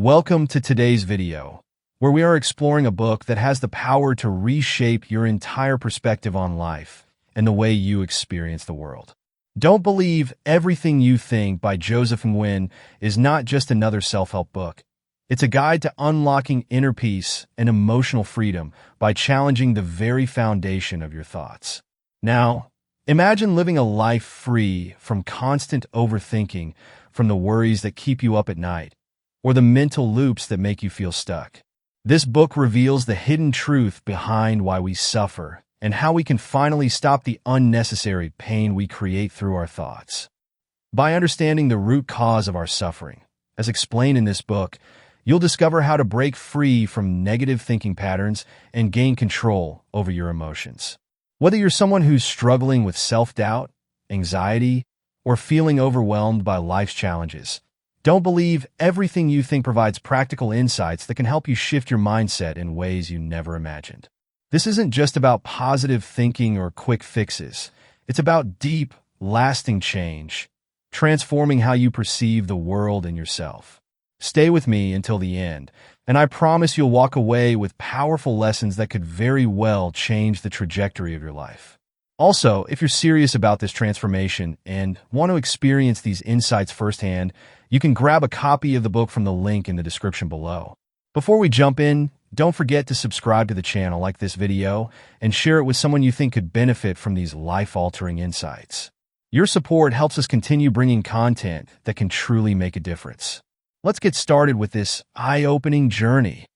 Welcome to today's video, where we are exploring a book that has the power to reshape your entire perspective on life and the way you experience the world. Don't Believe Everything You Think by Joseph Nguyen is not just another self-help book. It's a guide to unlocking inner peace and emotional freedom by challenging the very foundation of your thoughts. Now, imagine living a life free from constant overthinking, from the worries that keep you up at night, or the mental loops that make you feel stuck. This book reveals the hidden truth behind why we suffer and how we can finally stop the unnecessary pain we create through our thoughts. By understanding the root cause of our suffering, as explained in this book, you'll discover how to break free from negative thinking patterns and gain control over your emotions. Whether you're someone who's struggling with self-doubt, anxiety, or feeling overwhelmed by life's challenges, Don't Believe Everything You Think provides practical insights that can help you shift your mindset in ways you never imagined. This isn't just about positive thinking or quick fixes. It's about deep, lasting change, transforming how you perceive the world and yourself. Stay with me until the end, and I promise you'll walk away with powerful lessons that could very well change the trajectory of your life. Also, if you're serious about this transformation and want to experience these insights firsthand, you can grab a copy of the book from the link in the description below. Before we jump in, don't forget to subscribe to the channel, like this video, and share it with someone you think could benefit from these life-altering insights. Your support helps us continue bringing content that can truly make a difference. Let's get started with this eye-opening journey.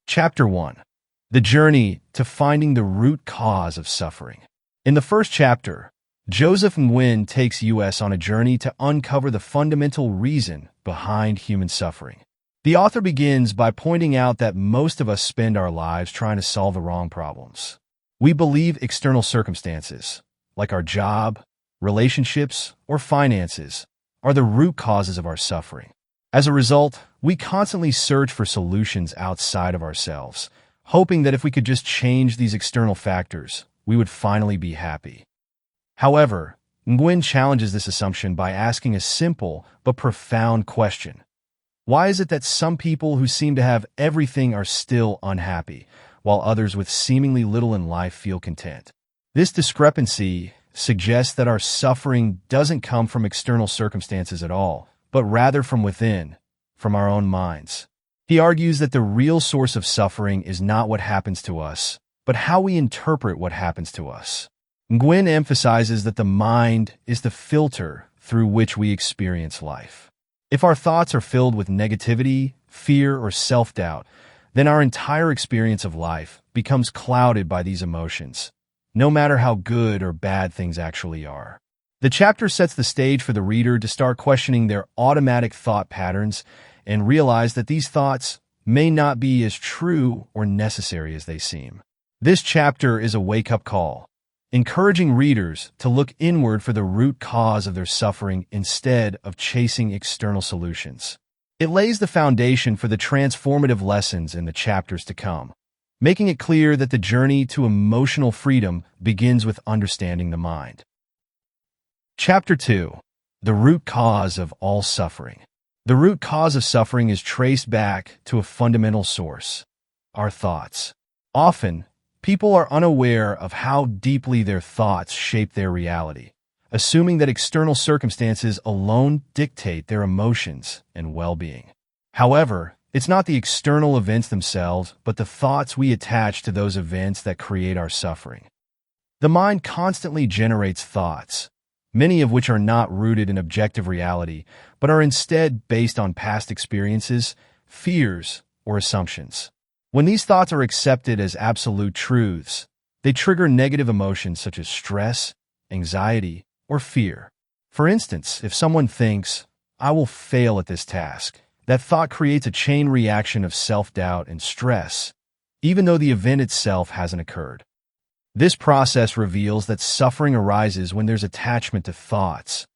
Chapter 1. The Journey to Finding the Root Cause of Suffering. In the first chapter, Joseph Nguyen takes us on a journey to uncover the fundamental reason behind human suffering. The author begins by pointing out that most of us spend our lives trying to solve the wrong problems. We believe external circumstances, like our job, relationships, or finances, are the root causes of our suffering. As a result, we constantly search for solutions outside of ourselves, hoping that if we could just change these external factors, we would finally be happy. However, Nguyen challenges this assumption by asking a simple but profound question. Why is it that some people who seem to have everything are still unhappy, while others with seemingly little in life feel content? This discrepancy suggests that our suffering doesn't come from external circumstances at all, but rather from within, from our own minds. He argues that the real source of suffering is not what happens to us, but how we interpret what happens to us. Nguyen emphasizes that the mind is the filter through which we experience life. If our thoughts are filled with negativity, fear, or self-doubt, then our entire experience of life becomes clouded by these emotions, no matter how good or bad things actually are. The chapter sets the stage for the reader to start questioning their automatic thought patterns and realize that these thoughts may not be as true or necessary as they seem. This chapter is a wake-up call, encouraging readers to look inward for the root cause of their suffering instead of chasing external solutions. It lays the foundation for the transformative lessons in the chapters to come, making it clear that the journey to emotional freedom begins with understanding the mind. Chapter 2. The Root Cause of All Suffering. The root cause of suffering is traced back to a fundamental source: our thoughts. Often, people are unaware of how deeply their thoughts shape their reality, assuming that external circumstances alone dictate their emotions and well-being. However, it's not the external events themselves, but the thoughts we attach to those events that create our suffering. The mind constantly generates thoughts, many of which are not rooted in objective reality, but are instead based on past experiences, fears, or assumptions. When these thoughts are accepted as absolute truths, they trigger negative emotions such as stress, anxiety, or fear. For instance, if someone thinks, "I will fail at this task," that thought creates a chain reaction of self-doubt and stress, even though the event itself hasn't occurred. This process reveals that suffering arises when there's attachment to thoughts,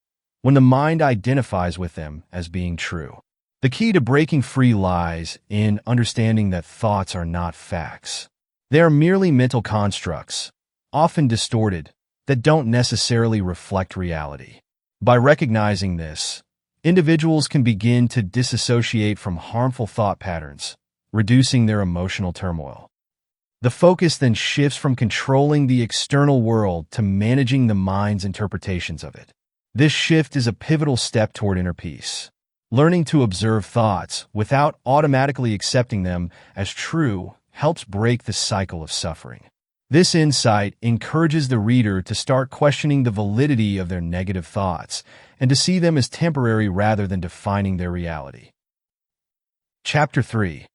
when the mind identifies with them as being true. The key to breaking free lies in understanding that thoughts are not facts. They are merely mental constructs, often distorted, that don't necessarily reflect reality. By recognizing this, individuals can begin to disassociate from harmful thought patterns, reducing their emotional turmoil. The focus then shifts from controlling the external world to managing the mind's interpretations of it. This shift is a pivotal step toward inner peace. Learning to observe thoughts without automatically accepting them as true helps break the cycle of suffering. This insight encourages the reader to start questioning the validity of their negative thoughts and to see them as temporary rather than defining their reality. Chapter 3.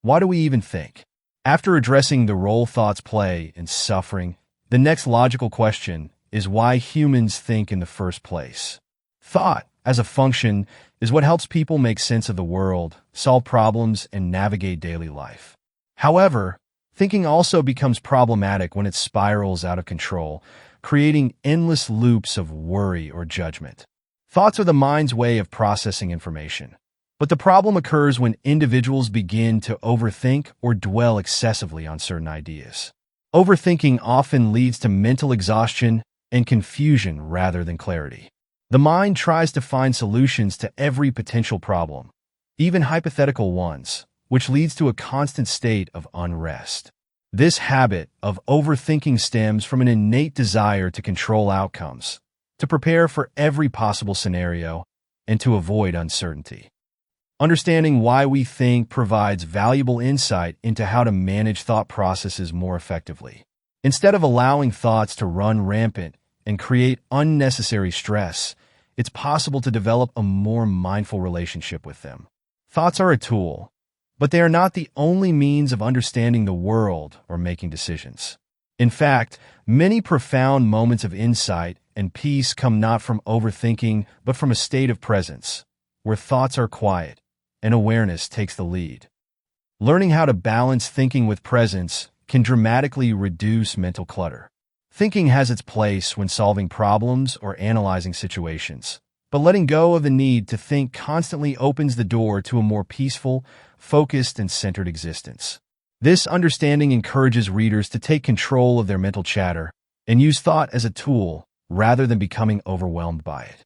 Why do we even think? After addressing the role thoughts play in suffering, the next logical question is why humans think in the first place. Thought, as a function, is what helps people make sense of the world, solve problems, and navigate daily life. However, thinking also becomes problematic when it spirals out of control, creating endless loops of worry or judgment. Thoughts are the mind's way of processing information. But the problem occurs when individuals begin to overthink or dwell excessively on certain ideas. Overthinking often leads to mental exhaustion and confusion rather than clarity. The mind tries to find solutions to every potential problem, even hypothetical ones, which leads to a constant state of unrest. This habit of overthinking stems from an innate desire to control outcomes, to prepare for every possible scenario, and to avoid uncertainty. Understanding why we think provides valuable insight into how to manage thought processes more effectively. Instead of allowing thoughts to run rampant and create unnecessary stress, it's possible to develop a more mindful relationship with them. Thoughts are a tool, but they are not the only means of understanding the world or making decisions. In fact, many profound moments of insight and peace come not from overthinking, but from a state of presence, where thoughts are quiet and awareness takes the lead. Learning how to balance thinking with presence can dramatically reduce mental clutter. Thinking has its place when solving problems or analyzing situations, but letting go of the need to think constantly opens the door to a more peaceful, focused, and centered existence. This understanding encourages readers to take control of their mental chatter and use thought as a tool rather than becoming overwhelmed by it.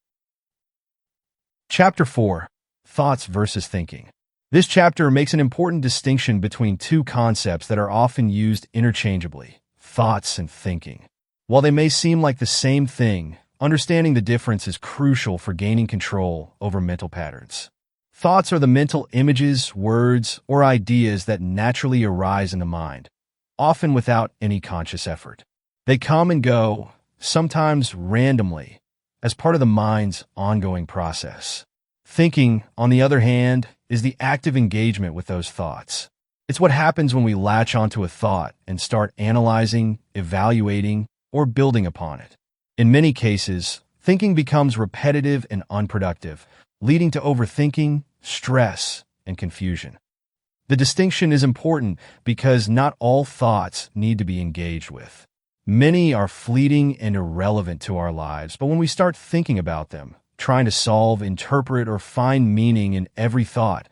Chapter 4. Thoughts versus thinking. This chapter makes an important distinction between two concepts that are often used interchangeably, thoughts and thinking. While they may seem like the same thing, understanding the difference is crucial for gaining control over mental patterns. Thoughts are the mental images, words, or ideas that naturally arise in the mind, often without any conscious effort. They come and go, sometimes randomly, as part of the mind's ongoing process. Thinking, on the other hand, is the active engagement with those thoughts. It's what happens when we latch onto a thought and start analyzing, evaluating, or building upon it. In many cases, thinking becomes repetitive and unproductive, leading to overthinking, stress, and confusion. The distinction is important because not all thoughts need to be engaged with. Many are fleeting and irrelevant to our lives, but when we start thinking about them, trying to solve, interpret, or find meaning in every thought,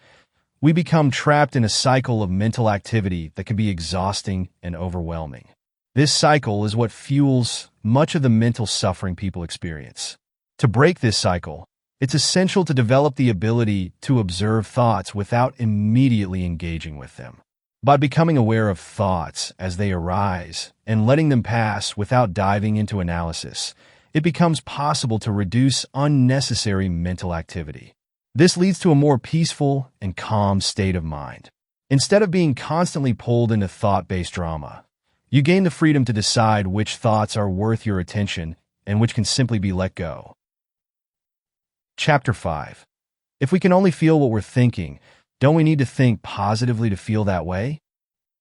we become trapped in a cycle of mental activity that can be exhausting and overwhelming. This cycle is what fuels much of the mental suffering people experience. To break this cycle, it's essential to develop the ability to observe thoughts without immediately engaging with them. By becoming aware of thoughts as they arise and letting them pass without diving into analysis, it becomes possible to reduce unnecessary mental activity. This leads to a more peaceful and calm state of mind. Instead of being constantly pulled into thought-based drama, you gain the freedom to decide which thoughts are worth your attention and which can simply be let go. Chapter 5. If we can only feel what we're thinking, don't we need to think positively to feel that way?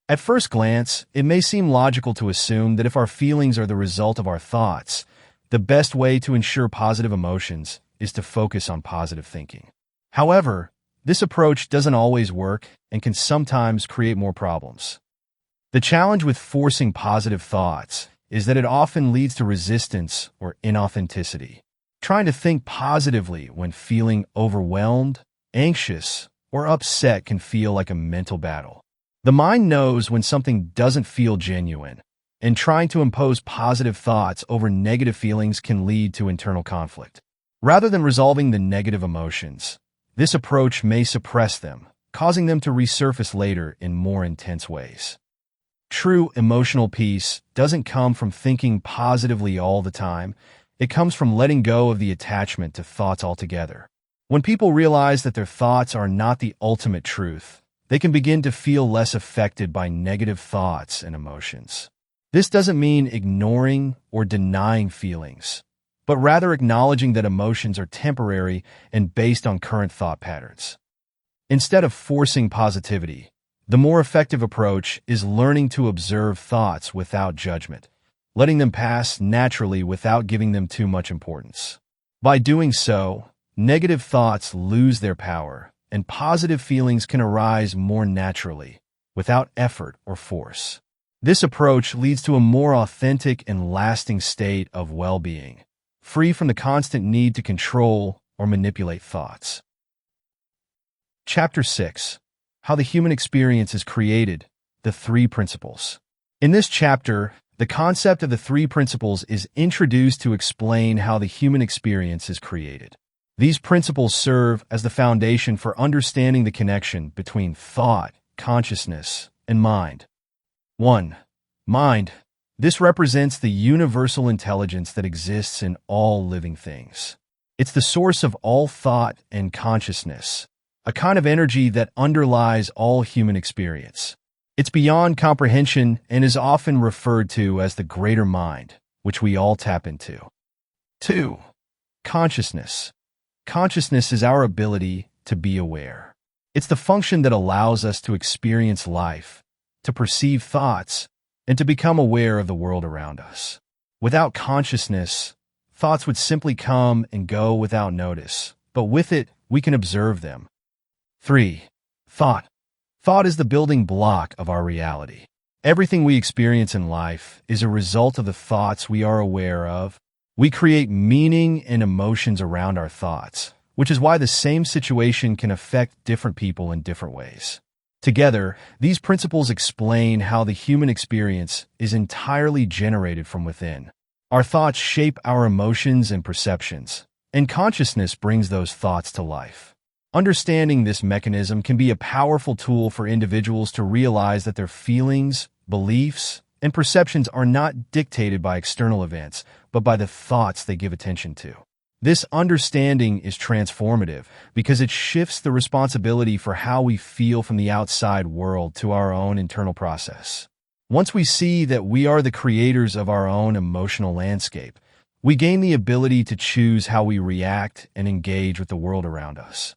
At first glance, it may seem logical to assume that if our feelings are the result of our thoughts, the best way to ensure positive emotions is to focus on positive thinking. However, this approach doesn't always work and can sometimes create more problems. The challenge with forcing positive thoughts is that it often leads to resistance or inauthenticity. Trying to think positively when feeling overwhelmed, anxious, or upset can feel like a mental battle. The mind knows when something doesn't feel genuine, and trying to impose positive thoughts over negative feelings can lead to internal conflict. Rather than resolving the negative emotions, this approach may suppress them, causing them to resurface later in more intense ways. True emotional peace doesn't come from thinking positively all the time. It comes from letting go of the attachment to thoughts altogether. When people realize that their thoughts are not the ultimate truth, they can begin to feel less affected by negative thoughts and emotions. This doesn't mean ignoring or denying feelings, but rather acknowledging that emotions are temporary and based on current thought patterns. Instead of forcing positivity, the more effective approach is learning to observe thoughts without judgment, letting them pass naturally without giving them too much importance. By doing so, negative thoughts lose their power, and positive feelings can arise more naturally, without effort or force. This approach leads to a more authentic and lasting state of well-being, free from the constant need to control or manipulate thoughts. Chapter 6. How the Human Experience is Created, the Three Principles. In this chapter, the concept of the three principles is introduced to explain how the human experience is created. These principles serve as the foundation for understanding the connection between thought, consciousness, and mind. 1. Mind. This represents the universal intelligence that exists in all living things. It's the source of all thought and consciousness, a kind of energy that underlies all human experience. It's beyond comprehension and is often referred to as the greater mind, which we all tap into. 2. Consciousness. Consciousness is our ability to be aware. It's the function that allows us to experience life, to perceive thoughts, and to become aware of the world around us. Without consciousness, thoughts would simply come and go without notice, but with it, we can observe them. 3. Thought. Thought is the building block of our reality. Everything we experience in life is a result of the thoughts we are aware of. We create meaning and emotions around our thoughts, which is why the same situation can affect different people in different ways. Together, these principles explain how the human experience is entirely generated from within. Our thoughts shape our emotions and perceptions, and consciousness brings those thoughts to life. Understanding this mechanism can be a powerful tool for individuals to realize that their feelings, beliefs, and perceptions are not dictated by external events, but by the thoughts they give attention to. This understanding is transformative because it shifts the responsibility for how we feel from the outside world to our own internal process. Once we see that we are the creators of our own emotional landscape, we gain the ability to choose how we react and engage with the world around us.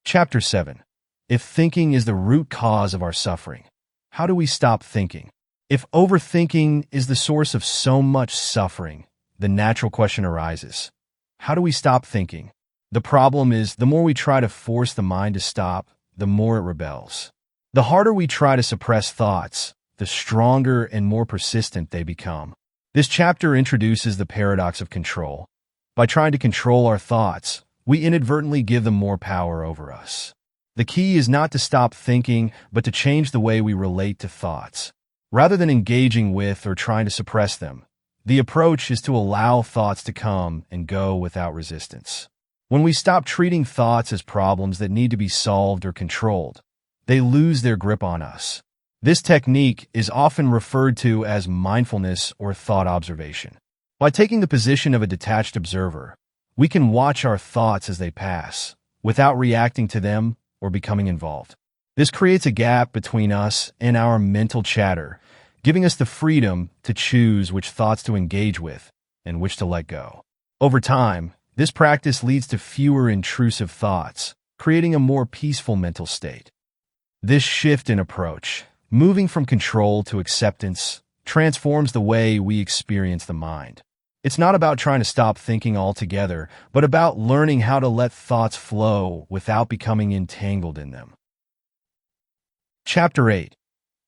Chapter 7. If thinking is the root cause of our suffering, how do we stop thinking? If overthinking is the source of so much suffering, the natural question arises: how do we stop thinking? The problem is, the more we try to force the mind to stop, the more it rebels. The harder we try to suppress thoughts, the stronger and more persistent they become. This chapter introduces the paradox of control. By trying to control our thoughts, we inadvertently give them more power over us. The key is not to stop thinking, but to change the way we relate to thoughts. Rather than engaging with or trying to suppress them, the approach is to allow thoughts to come and go without resistance. When we stop treating thoughts as problems that need to be solved or controlled, they lose their grip on us. This technique is often referred to as mindfulness or thought observation. By taking the position of a detached observer, we can watch our thoughts as they pass, without reacting to them or becoming involved. This creates a gap between us and our mental chatter, giving us the freedom to choose which thoughts to engage with and which to let go. Over time, this practice leads to fewer intrusive thoughts, creating a more peaceful mental state. This shift in approach, moving from control to acceptance, transforms the way we experience the mind. It's not about trying to stop thinking altogether, but about learning how to let thoughts flow without becoming entangled in them. Chapter 8.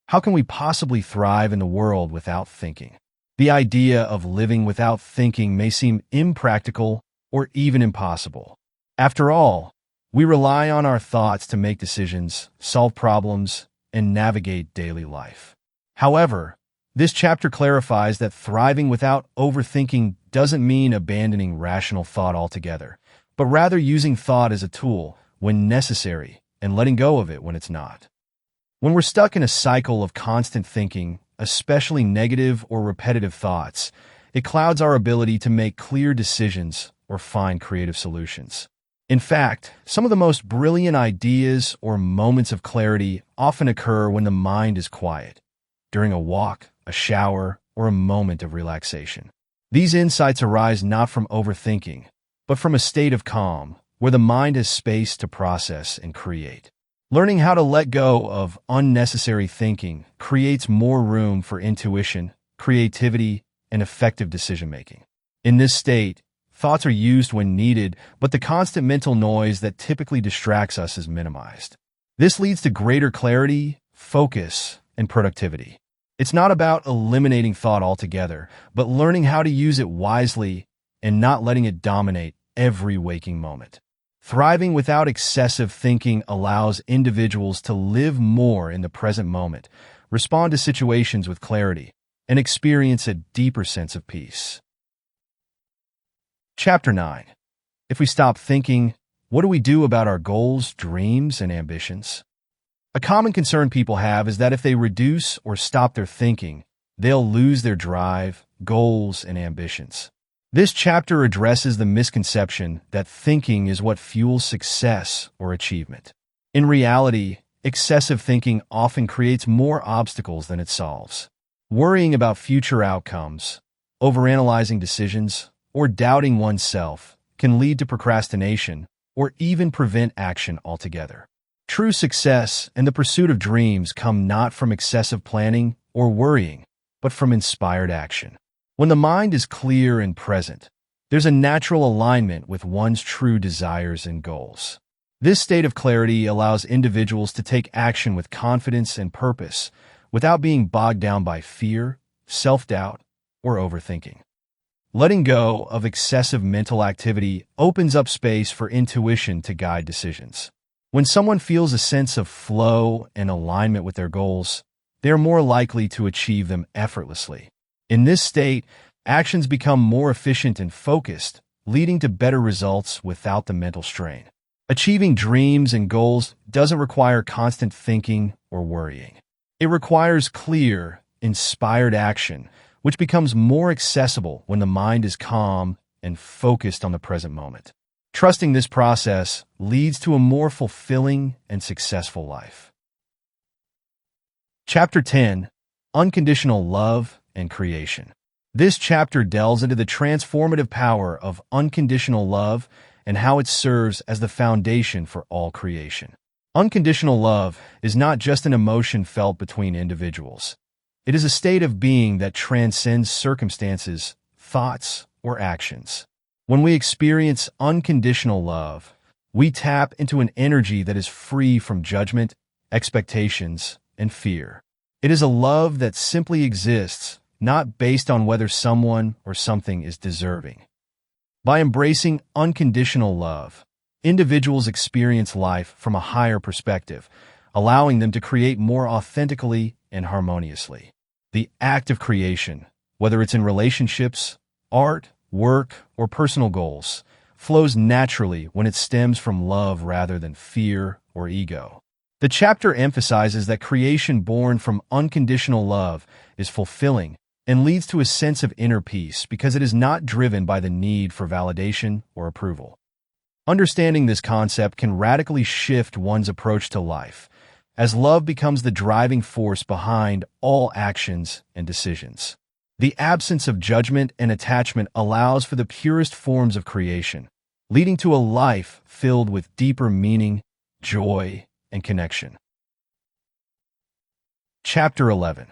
How can we possibly thrive in the world without thinking? The idea of living without thinking may seem impractical or even impossible. After all, we rely on our thoughts to make decisions, solve problems, and navigate daily life. However, This chapter clarifies that thriving without overthinking doesn't mean abandoning rational thought altogether, but rather using thought as a tool when necessary and letting go of it when it's not. When we're stuck in a cycle of constant thinking, especially negative or repetitive thoughts, it clouds our ability to make clear decisions or find creative solutions. In fact, some of the most brilliant ideas or moments of clarity often occur when the mind is quiet, during a walk, a shower, or a moment of relaxation. These insights arise not from overthinking, but from a state of calm, where the mind has space to process and create. Learning how to let go of unnecessary thinking creates more room for intuition, creativity, and effective decision-making. In this state, thoughts are used when needed, but the constant mental noise that typically distracts us is minimized. This leads to greater clarity, focus, and productivity. It's not about eliminating thought altogether, but learning how to use it wisely and not letting it dominate every waking moment. Thriving without excessive thinking allows individuals to live more in the present moment, respond to situations with clarity, and experience a deeper sense of peace. Chapter 9. If we stop thinking, what do we do about our goals, dreams, and ambitions? A common concern people have is that if they reduce or stop their thinking, they'll lose their drive, goals, and ambitions. This chapter addresses the misconception that thinking is what fuels success or achievement. In reality, excessive thinking often creates more obstacles than it solves. Worrying about future outcomes, overanalyzing decisions, or doubting oneself can lead to procrastination or even prevent action altogether. True success and the pursuit of dreams come not from excessive planning or worrying, but from inspired action. When the mind is clear and present, there's a natural alignment with one's true desires and goals. This state of clarity allows individuals to take action with confidence and purpose without being bogged down by fear, self-doubt, or overthinking. Letting go of excessive mental activity opens up space for intuition to guide decisions. When someone feels a sense of flow and alignment with their goals, they are more likely to achieve them effortlessly. In this state, actions become more efficient and focused, leading to better results without the mental strain. Achieving dreams and goals doesn't require constant thinking or worrying. It requires clear, inspired action, which becomes more accessible when the mind is calm and focused on the present moment. Trusting this process leads to a more fulfilling and successful life. Chapter 10. Unconditional Love and Creation. This chapter delves into the transformative power of unconditional love and how it serves as the foundation for all creation. Unconditional love is not just an emotion felt between individuals. It is a state of being that transcends circumstances, thoughts, or actions. When we experience unconditional love, we tap into an energy that is free from judgment, expectations, and fear. It is a love that simply exists, not based on whether someone or something is deserving. By embracing unconditional love, individuals experience life from a higher perspective, allowing them to create more authentically and harmoniously. The act of creation, whether it's in relationships, art, work, or personal goals, flows naturally when it stems from love rather than fear or ego. The chapter emphasizes that creation born from unconditional love is fulfilling and leads to a sense of inner peace because it is not driven by the need for validation or approval. Understanding this concept can radically shift one's approach to life, as love becomes the driving force behind all actions and decisions. The absence of judgment and attachment allows for the purest forms of creation, leading to a life filled with deeper meaning, joy, and connection. Chapter 11.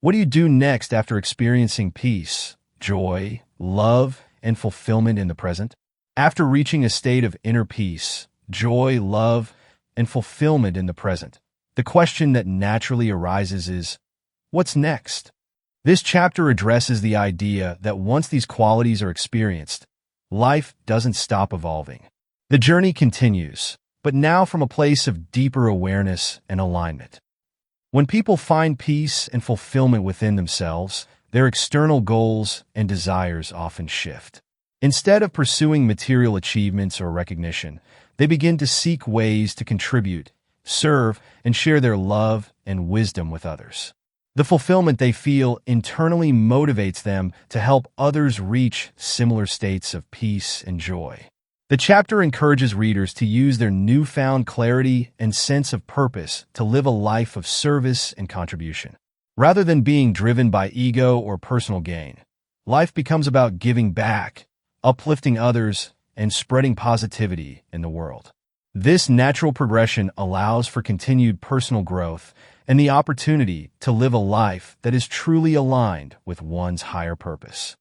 What do you do next after experiencing peace, joy, love, and fulfillment in the present? After reaching a state of inner peace, joy, love, and fulfillment in the present, the question that naturally arises is, what's next? This chapter addresses the idea that once these qualities are experienced, life doesn't stop evolving. The journey continues, but now from a place of deeper awareness and alignment. When people find peace and fulfillment within themselves, their external goals and desires often shift. Instead of pursuing material achievements or recognition, they begin to seek ways to contribute, serve, and share their love and wisdom with others. The fulfillment they feel internally motivates them to help others reach similar states of peace and joy. The chapter encourages readers to use their newfound clarity and sense of purpose to live a life of service and contribution. Rather than being driven by ego or personal gain, life becomes about giving back, uplifting others, and spreading positivity in the world. This natural progression allows for continued personal growth and the opportunity to live a life that is truly aligned with one's higher purpose.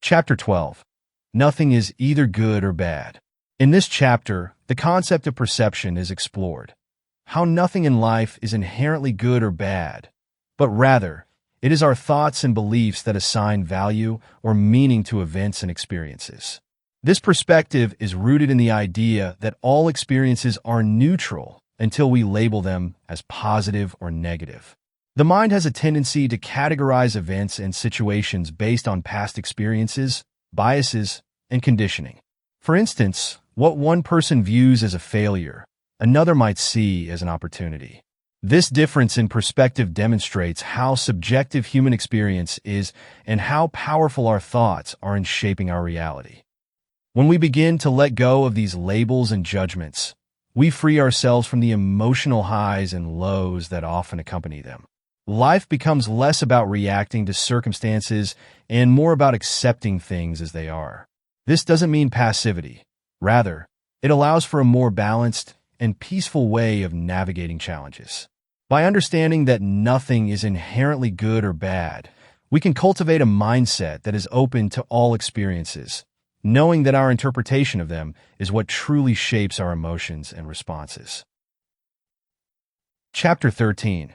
Chapter 12. Nothing is either good or bad. In this chapter, the concept of perception is explored. How nothing in life is inherently good or bad, but rather, it is our thoughts and beliefs that assign value or meaning to events and experiences. This perspective is rooted in the idea that all experiences are neutral until we label them as positive or negative. The mind has a tendency to categorize events and situations based on past experiences, biases, and conditioning. For instance, what one person views as a failure, another might see as an opportunity. This difference in perspective demonstrates how subjective human experience is and how powerful our thoughts are in shaping our reality. When we begin to let go of these labels and judgments, we free ourselves from the emotional highs and lows that often accompany them. Life becomes less about reacting to circumstances and more about accepting things as they are. This doesn't mean passivity. Rather, it allows for a more balanced and peaceful way of navigating challenges. By understanding that nothing is inherently good or bad, we can cultivate a mindset that is open to all experiences, knowing that our interpretation of them is what truly shapes our emotions and responses. Chapter 13.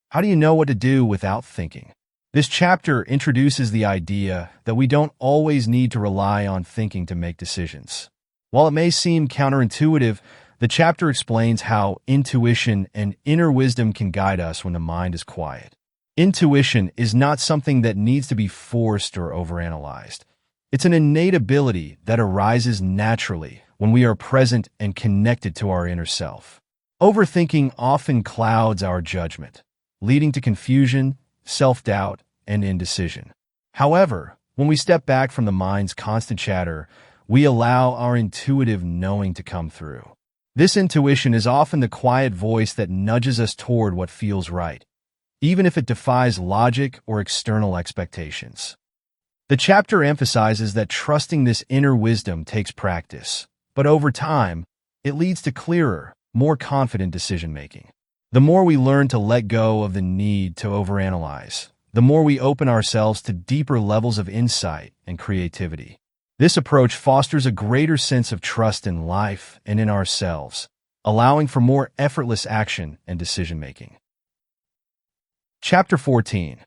How do you know what to do without thinking? This chapter introduces the idea that we don't always need to rely on thinking to make decisions. While it may seem counterintuitive, the chapter explains how intuition and inner wisdom can guide us when the mind is quiet. Intuition is not something that needs to be forced or overanalyzed. It's an innate ability that arises naturally when we are present and connected to our inner self. Overthinking often clouds our judgment, leading to confusion, self-doubt, and indecision. However, when we step back from the mind's constant chatter, we allow our intuitive knowing to come through. This intuition is often the quiet voice that nudges us toward what feels right, even if it defies logic or external expectations. The chapter emphasizes that trusting this inner wisdom takes practice, but over time, it leads to clearer, more confident decision-making. The more we learn to let go of the need to overanalyze, the more we open ourselves to deeper levels of insight and creativity. This approach fosters a greater sense of trust in life and in ourselves, allowing for more effortless action and decision-making. Chapter 14.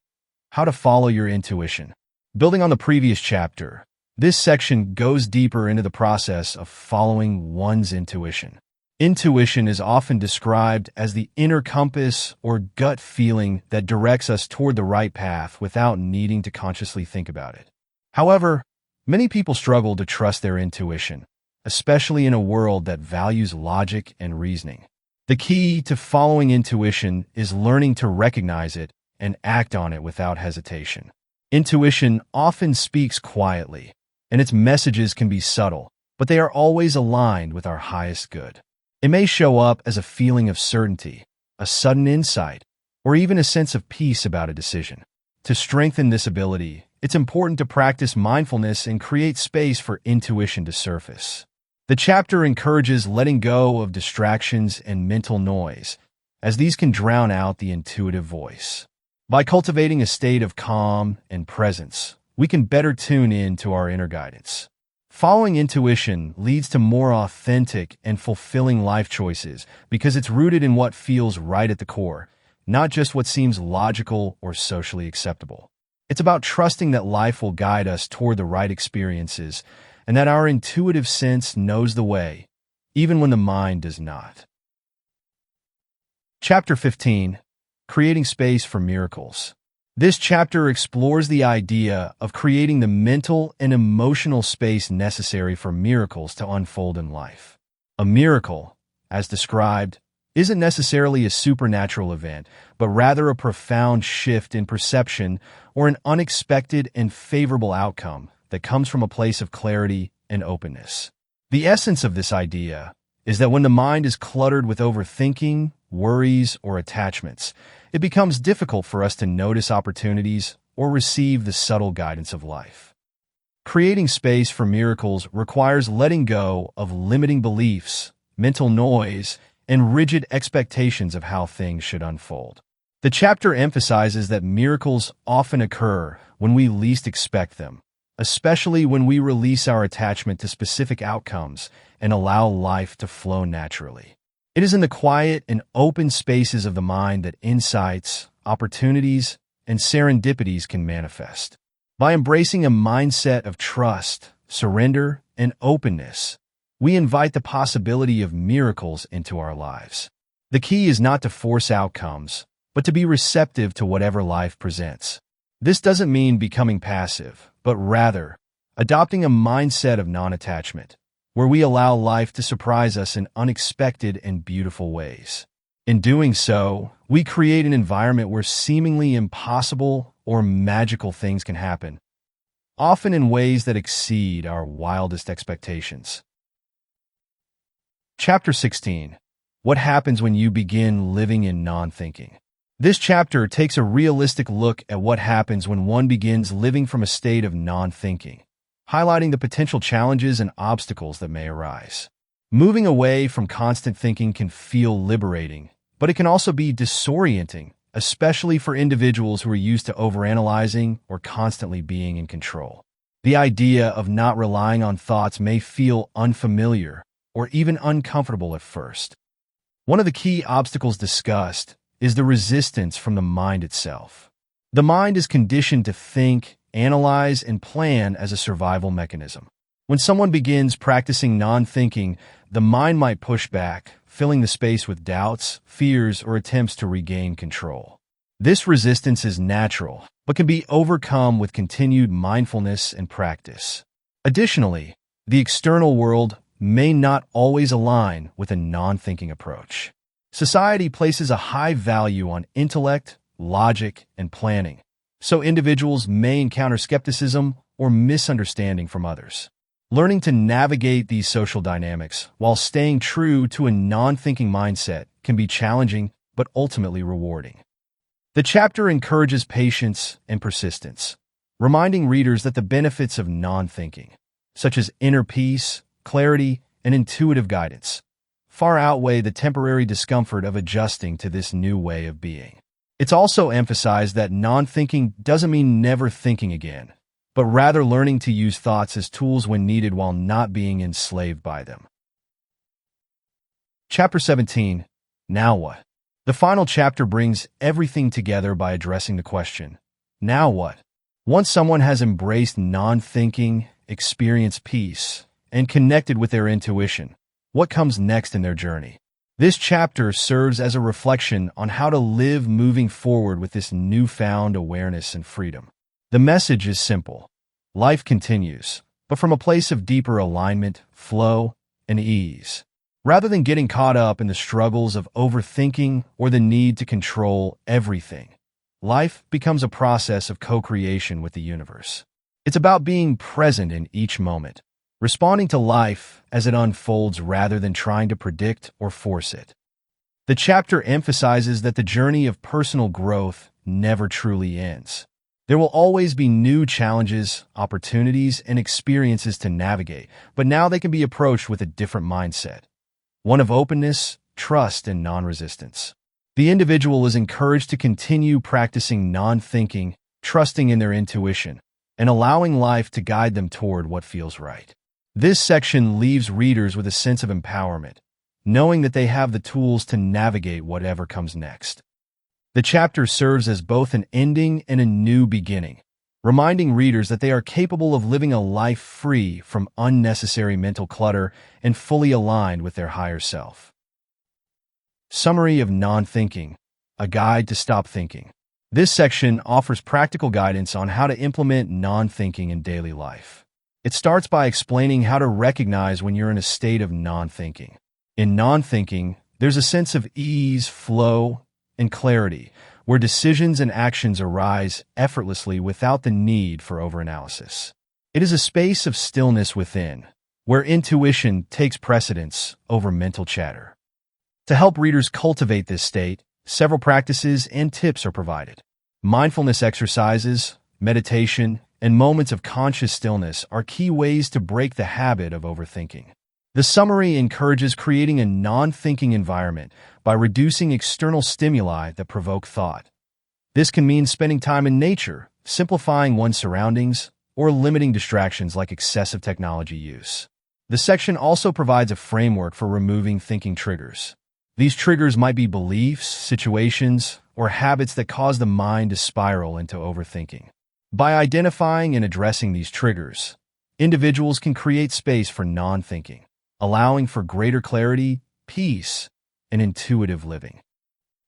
How to follow your intuition. Building on the previous chapter, this section goes deeper into the process of following one's intuition. Intuition is often described as the inner compass or gut feeling that directs us toward the right path without needing to consciously think about it. However, many people struggle to trust their intuition, especially in a world that values logic and reasoning. The key to following intuition is learning to recognize it and act on it without hesitation. Intuition often speaks quietly, and its messages can be subtle, but they are always aligned with our highest good. It may show up as a feeling of certainty, a sudden insight, or even a sense of peace about a decision. To strengthen this ability, it's important to practice mindfulness and create space for intuition to surface. The chapter encourages letting go of distractions and mental noise, as these can drown out the intuitive voice. By cultivating a state of calm and presence, we can better tune in to our inner guidance. Following intuition leads to more authentic and fulfilling life choices because it's rooted in what feels right at the core, not just what seems logical or socially acceptable. It's about trusting that life will guide us toward the right experiences and that our intuitive sense knows the way, even when the mind does not. Chapter 15. Creating Space for Miracles. This chapter explores the idea of creating the mental and emotional space necessary for miracles to unfold in life. A miracle, as described, isn't necessarily a supernatural event, but rather a profound shift in perception or an unexpected and favorable outcome that comes from a place of clarity and openness. The essence of this idea is that when the mind is cluttered with overthinking, worries, or attachments, it becomes difficult for us to notice opportunities or receive the subtle guidance of life. Creating space for miracles requires letting go of limiting beliefs, mental noise, and rigid expectations of how things should unfold. The chapter emphasizes that miracles often occur when we least expect them, especially when we release our attachment to specific outcomes and allow life to flow naturally. It is in the quiet and open spaces of the mind that insights, opportunities, and serendipities can manifest. By embracing a mindset of trust, surrender, and openness, we invite the possibility of miracles into our lives. The key is not to force outcomes, but to be receptive to whatever life presents. This doesn't mean becoming passive, but rather adopting a mindset of non-attachment, where we allow life to surprise us in unexpected and beautiful ways. In doing so, we create an environment where seemingly impossible or magical things can happen, often in ways that exceed our wildest expectations. Chapter 16. What happens when you begin living in non-thinking? This chapter takes a realistic look at what happens when one begins living from a state of non-thinking, highlighting the potential challenges and obstacles that may arise. Moving away from constant thinking can feel liberating, but it can also be disorienting, especially for individuals who are used to overanalyzing or constantly being in control. The idea of not relying on thoughts may feel unfamiliar or even uncomfortable at first. One of the key obstacles discussed is the resistance from the mind itself. The mind is conditioned to think, analyze, and plan as a survival mechanism. When someone begins practicing non-thinking, the mind might push back, filling the space with doubts, fears, or attempts to regain control. This resistance is natural, but can be overcome with continued mindfulness and practice. Additionally, the external world may not always align with a non-thinking approach. Society places a high value on intellect, logic, and planning, so individuals may encounter skepticism or misunderstanding from others. Learning to navigate these social dynamics while staying true to a non-thinking mindset can be challenging but ultimately rewarding. The chapter encourages patience and persistence, reminding readers that the benefits of non-thinking, such as inner peace, clarity, and intuitive guidance, far outweigh the temporary discomfort of adjusting to this new way of being. It's also emphasized that non-thinking doesn't mean never thinking again, but rather learning to use thoughts as tools when needed while not being enslaved by them. Chapter 17. Now what? The final chapter brings everything together by addressing the question, now what? Once someone has embraced non-thinking, experienced peace, and connected with their intuition, what comes next in their journey? This chapter serves as a reflection on how to live moving forward with this newfound awareness and freedom. The message is simple. Life continues, but from a place of deeper alignment, flow, and ease. Rather than getting caught up in the struggles of overthinking or the need to control everything, life becomes a process of co-creation with the universe. It's about being present in each moment, responding to life as it unfolds rather than trying to predict or force it. The chapter emphasizes that the journey of personal growth never truly ends. There will always be new challenges, opportunities, and experiences to navigate, but now they can be approached with a different mindset, one of openness, trust, and non-resistance. The individual is encouraged to continue practicing non-thinking, trusting in their intuition, and allowing life to guide them toward what feels right. This section leaves readers with a sense of empowerment, knowing that they have the tools to navigate whatever comes next. The chapter serves as both an ending and a new beginning, reminding readers that they are capable of living a life free from unnecessary mental clutter and fully aligned with their higher self. Summary of Non-Thinking, a guide to stop thinking. This section offers practical guidance on how to implement non-thinking in daily life. It starts by explaining how to recognize when you're in a state of non-thinking. In non-thinking, there's a sense of ease, flow, and clarity, where decisions and actions arise effortlessly without the need for overanalysis. It is a space of stillness within, where intuition takes precedence over mental chatter. To help readers cultivate this state, several practices and tips are provided. Mindfulness exercises, meditation, and moments of conscious stillness are key ways to break the habit of overthinking. The summary encourages creating a non-thinking environment by reducing external stimuli that provoke thought. This can mean spending time in nature, simplifying one's surroundings, or limiting distractions like excessive technology use. The section also provides a framework for removing thinking triggers. These triggers might be beliefs, situations, or habits that cause the mind to spiral into overthinking. By identifying and addressing these triggers, individuals can create space for non-thinking, allowing for greater clarity, peace, and intuitive living.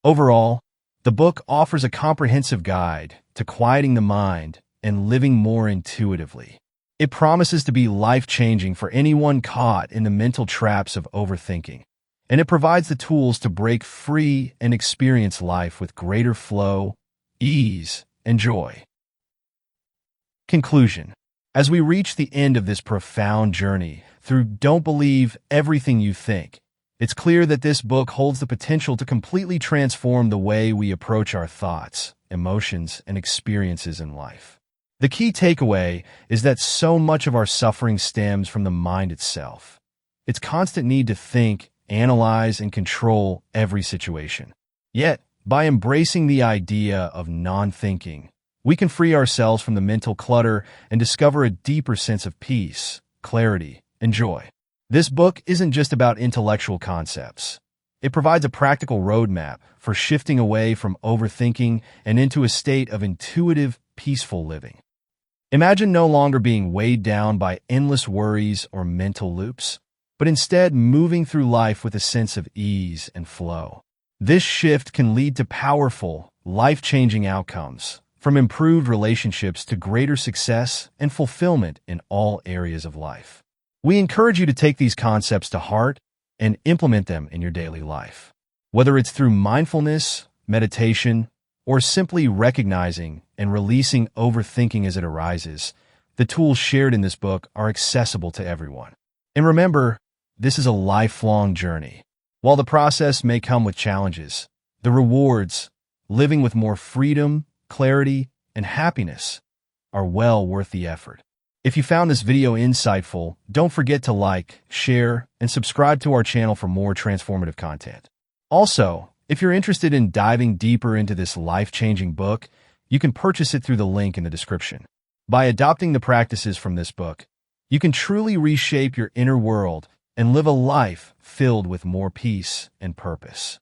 Overall, the book offers a comprehensive guide to quieting the mind and living more intuitively. It promises to be life-changing for anyone caught in the mental traps of overthinking, and it provides the tools to break free and experience life with greater flow, ease, and joy. Conclusion. As we reach the end of this profound journey through Don't Believe Everything You Think, it's clear that this book holds the potential to completely transform the way we approach our thoughts, emotions, and experiences in life. The key takeaway is that so much of our suffering stems from the mind itself. Its constant need to think, analyze, and control every situation. Yet, by embracing the idea of non-thinking, we can free ourselves from the mental clutter and discover a deeper sense of peace, clarity, and joy. This book isn't just about intellectual concepts. It provides a practical roadmap for shifting away from overthinking and into a state of intuitive, peaceful living. Imagine no longer being weighed down by endless worries or mental loops, but instead moving through life with a sense of ease and flow. This shift can lead to powerful, life-changing outcomes, from improved relationships to greater success and fulfillment in all areas of life. We encourage you to take these concepts to heart and implement them in your daily life. Whether it's through mindfulness, meditation, or simply recognizing and releasing overthinking as it arises, the tools shared in this book are accessible to everyone. And remember, this is a lifelong journey. While the process may come with challenges, the rewards, living with more freedom, clarity, and happiness, are well worth the effort. If you found this video insightful, don't forget to like, share, and subscribe to our channel for more transformative content. Also, if you're interested in diving deeper into this life-changing book, you can purchase it through the link in the description. By adopting the practices from this book, you can truly reshape your inner world and live a life filled with more peace and purpose.